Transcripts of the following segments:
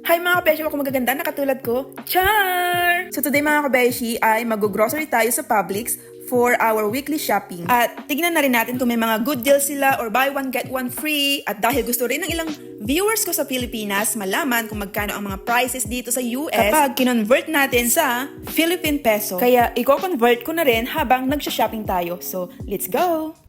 Hi mga kabeshi, ako magaganda na katulad ko. Char! So today mga kabeshi ay mag-grocery tayo sa Publix for our weekly shopping. At tignan na rin natin kung may mga good deals sila or buy one get one free. At dahil gusto rin ng ilang viewers ko sa Pilipinas malaman kung magkano ang mga prices dito sa US kapag kinonvert natin sa Philippine peso. Kaya i-convert ko na rin habang nagsha-shopping tayo. So let's go!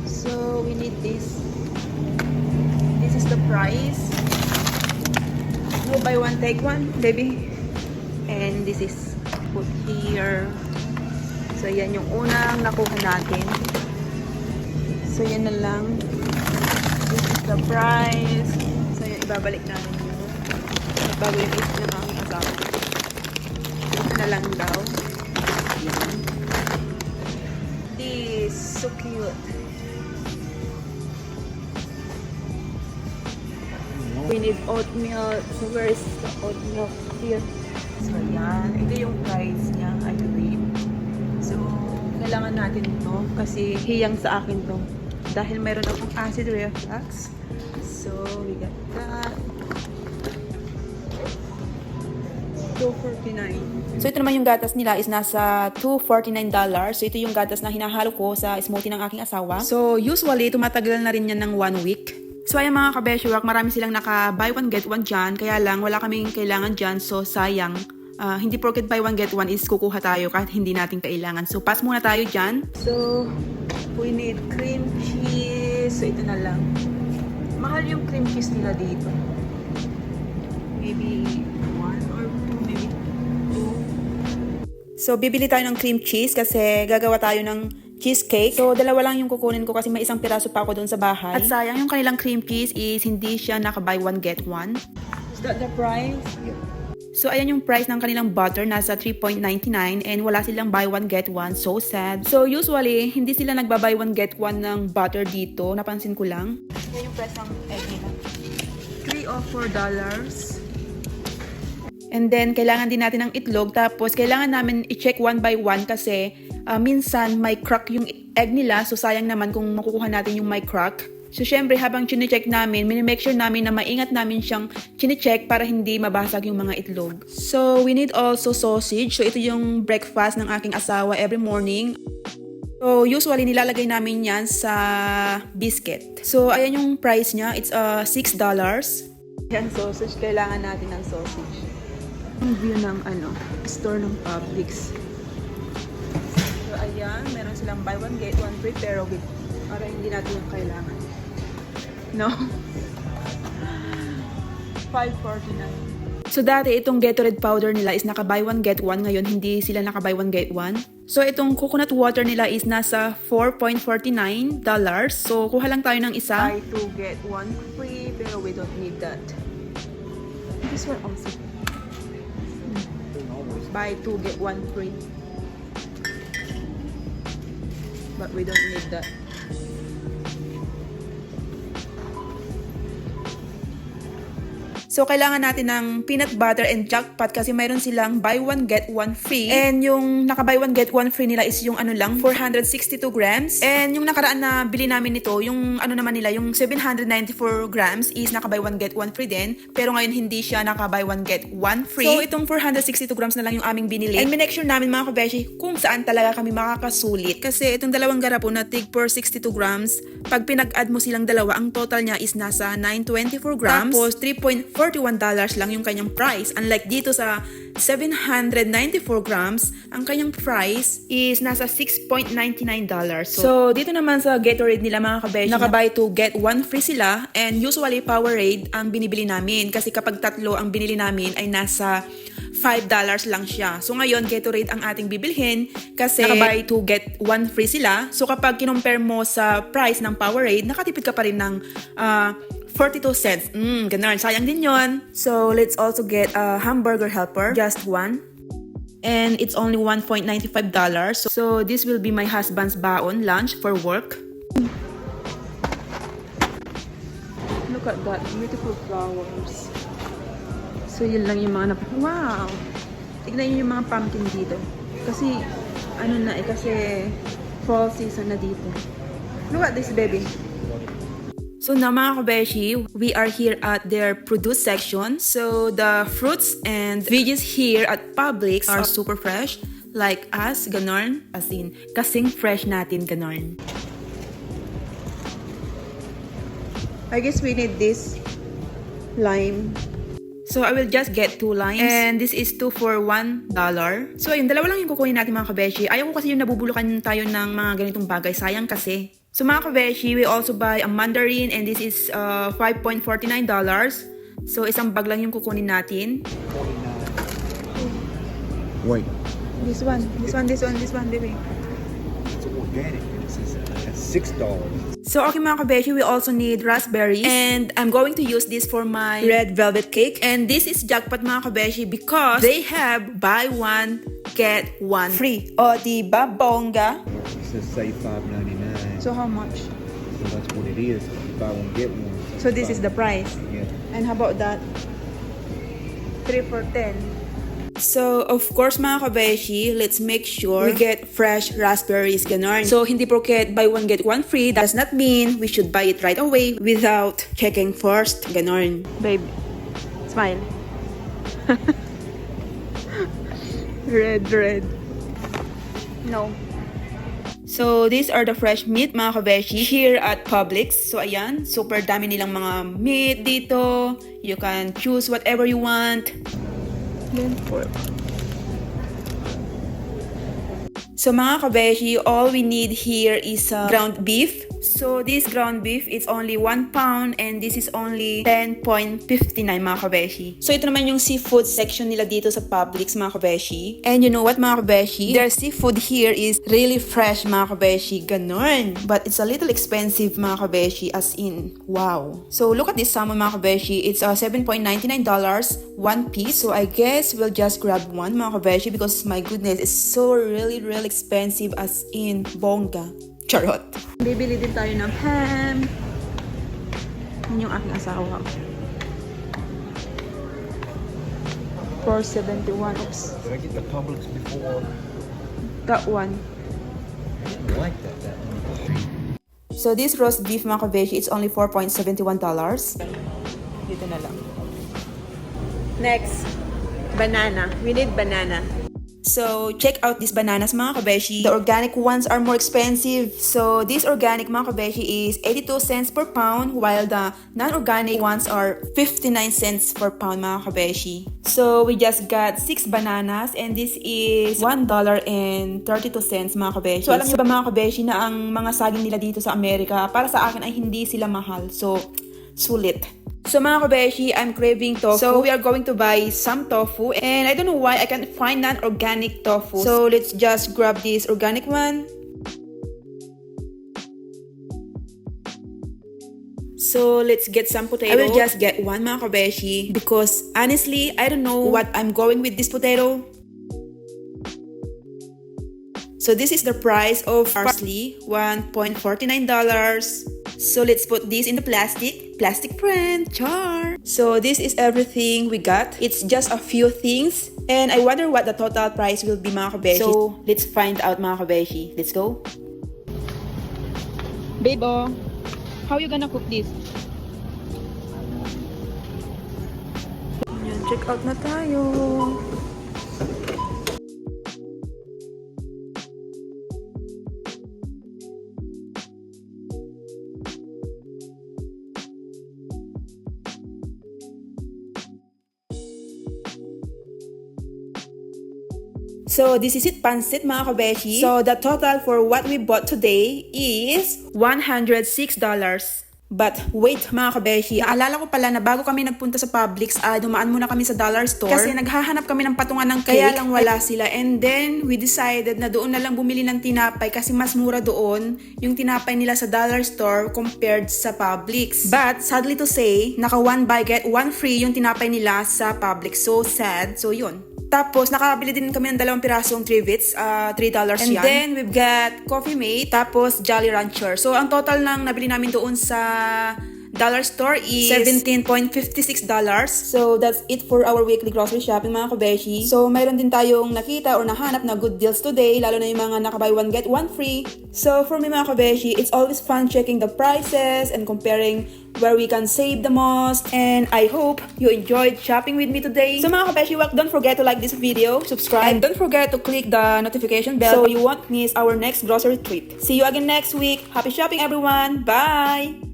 So we need this. This is the price. No buy one take one, baby. And this is put here. So yan yung unang nakuha natin. So yan na lang. This is the price. So yan, ibabalik namin yun. Bago yung isip na mga kasama. Ito na lang daw. Yan. This, so cute. We need oatmeal. So where is the oatmeal? Here. So yan. Ito yung price niya, I believe. So, kailangan natin ito kasi hiyang sa akin to. Dahil meron akong acid reflux. So, we got that. $2.49. So, ito naman yung gatas nila is nasa $2.49. So, ito yung gatas na hinahalo ko sa smoothie ng aking asawa. So, usually, tumatagal na rin yan ng 1 week. So, ayan mga kabeshiwak, marami silang naka buy one get one dyan. Kaya lang, wala kaming kailangan dyan. So, sayang. Hindi porket buy one get one is kukuha tayo kahit hindi natin kailangan. So, pass muna tayo dyan. So, we need cream cheese. So, ito na lang. Mahal yung cream cheese nila dito. Maybe 1 or 2, maybe 2. So, bibili tayo ng cream cheese kasi gagawa tayo ng cheesecake. So, dalawa lang yung kukunin ko kasi may isang piraso pa ako doon sa bahay. At sayang, yung kanilang cream cheese is hindi siya naka-buy one get one. Is that the price? Yeah. So, ayan yung price ng kanilang butter. Nasa $3.99 and wala silang buy one get one. So sad. So, usually, hindi sila nagba-buy one get one ng butter dito. Napansin ko lang. Ayan yung price ng egg nila. $3 or $4. And then, kailangan din natin ng itlog. Tapos, kailangan namin i-check one by one kasi minsan may crack yung egg nila. So, sayang naman kung makukuha natin yung may crack. So, syempre, habang chine-check namin, minimake sure namin na maingat namin siyang chine-check para hindi mabasag yung mga itlog. So, we need also sausage. So, ito yung breakfast ng aking asawa every morning. So, usually, nilalagay namin yan sa biscuit. So, ayan yung price niya. It's $6. Yan, sausage. Kailangan natin ng sausage. Yung view ng store ng Publix. So, ayan. Meron silang buy one, get one free, pero with, para hindi natin yung kailangan. No? $5.49. So, dati itong Gatorade powder nila is naka buy one, get one. Ngayon, hindi sila naka buy one, get one. So, itong coconut water nila is nasa $4.49. So, kuha lang tayo ng isa. Buy two, get one free, pero we don't need that. This one also. Buy two, get one free. But we don't need that. So, kailangan natin ng peanut butter and jackpot kasi mayroon silang buy one, get one free. And yung naka-buy one, get one free nila is yung lang, 462 grams. And yung nakaraan na bili namin nito, yung naman nila, yung 794 grams is naka-buy one, get one free din. Pero ngayon hindi siya naka-buy one, get one free. So, itong 462 grams na lang yung aming binili. And minake sure namin mga kabeshi kung saan talaga kami makakasulit. Kasi itong dalawang garapon na tig per 62 grams, pag pinag-add mo silang dalawa, ang total niya is nasa 924 grams. Tapos, $3.41 lang yung kanyang price. Unlike dito sa 794 grams, ang kanyang price is nasa $6.99. So, dito naman sa Gatorade nila mga kabeshi, naka-buy two, get one free sila. And usually, Powerade ang binibili namin. Kasi kapag tatlo ang binili namin ay nasa $5 lang siya. So, ngayon, Gatorade ang ating bibilhin kasi naka-buy two, get one free sila. So, kapag kinompare mo sa price ng Powerade, nakatipid ka pa rin ng 42 cents. Ganun. Sayang din yon. So, let's also get a hamburger helper. Just one. And it's only $1.95. So, this will be my husband's baon lunch for work. Look at that. Beautiful flowers. So, yun lang yung mga wow! Tignan nyo yung mga pumpkin dito. Kasi, kasi fall season na dito. Look at this, baby. So now mga kabeshi, we are here at their produce section. So the fruits and veggies here at Publix are super fresh. Like us, ganon. As in, kasing fresh natin, ganon. I guess we need this lime. So I will just get 2 limes. And this is 2 for $1. So ayun, dalawa lang yung kukunin natin mga kabeshi. Ayaw ko kasi yung nabubulukan tayo ng mga ganitong bagay. Sayang kasi. So mga kabeshi, we also buy a mandarin and this is $5.49. So isang bag lang yung kukunin natin. Wait. This one, baby. It's organic. It's $6. So okay mga kabeshi, we also need raspberries. And I'm going to use this for my red velvet cake. And this is jackpot mga kabeshi because they have buy one, get one free. O diba, bongga? It says save $5.99. So how much? So that's what it is. You buy one, get one. So this is the price. Yeah. And how about that? 3 for 10. So, of course mga kabeshi, let's make sure we get fresh raspberries, ganon. So, hindi porket buy one get one free, does not mean we should buy it right away without checking first, ganon. Babe, smile. Red. No. So, these are the fresh meat mga kabeshi here at Publix. So, ayan, super dami nilang mga meat dito. You can choose whatever you want. Then pork. So mga kabeshi, all we need here is ground beef. So this ground beef is only 1 pound and this is only 10.59 mga kabeshi. So ito naman yung seafood section nila dito sa Publix mga kabeshi. And you know what mga kabeshi? Their seafood here is really fresh mga kabeshi. Ganon. But it's a little expensive mga kabeshi, as in, wow. So look at this salmon mga kabeshi. It's $7.99 one piece. So I guess we'll just grab one mga kabeshi because my goodness, it's so really expensive, as in bongga. Charot. Bibili din tayo ng ham. Yun yung aking asawa. $4.71. Oops. Did I get the Publix before? That one. I didn't like that one. So this roast beef mga kabeshi, it's only $4.71. Dito na lang. Next, banana. We need banana. So, check out these bananas mga kabeshi. The organic ones are more expensive. So, this organic mga kabeshi is 82 cents per pound while the non-organic ones are 59 cents per pound mga kabeshi. So, we just got 6 bananas and this is $1.32 mga kabeshi. So, alam niyo ba mga kabeshi na ang mga saging nila dito sa Amerika, para sa akin ay hindi sila mahal. So, sulit. So mga kabeshi, I'm craving tofu. So we are going to buy some tofu. And I don't know why I can't find non-organic tofu. So let's just grab this organic one. So let's get some potato. I will just get one mga kabeshi because honestly, I don't know what I'm going with this potato. So this is the price of parsley, $1.49. So let's put this in the plastic brand, char. So this is everything we got. It's just a few things. And I wonder what the total price will be mga kabeshi. So let's find out mga kabeshi. Let's go. Bebo, how you gonna cook this? Yan, check out na tayo. So this is it, pansit mga kabeshi. So the total for what we bought today is $106. But wait mga kabeshi, naalala ko pala na bago kami nagpunta sa Publix, dumaan muna kami sa dollar store. Kasi naghahanap kami ng patungan ng cake. Kaya lang wala sila. And then we decided na doon na lang bumili ng tinapay kasi mas mura doon yung tinapay nila sa dollar store compared sa Publix. But sadly to say, naka 1 buy get 1 free yung tinapay nila sa Publix. So sad. So yun. Tapos, nakabili din kami ng 2 pirasong Trivets, $3 yan. And then, we've got Coffee Mate, tapos Jolly Rancher. So, ang total ng nabili namin doon sa dollar store is $17.56. So that's it for our weekly grocery shopping mga kabeshi. So mayroon din tayong nakita or nahanap na good deals today, lalo na yung mga naka-buy one get one free. So for me mga kabeshi, it's always fun checking the prices and comparing where we can save the most. And I hope you enjoyed shopping with me today. So mga kabeshi, don't forget to like this video, subscribe, and don't forget to click the notification bell so you won't miss our next grocery trip. See you again next week. Happy shopping everyone. Bye!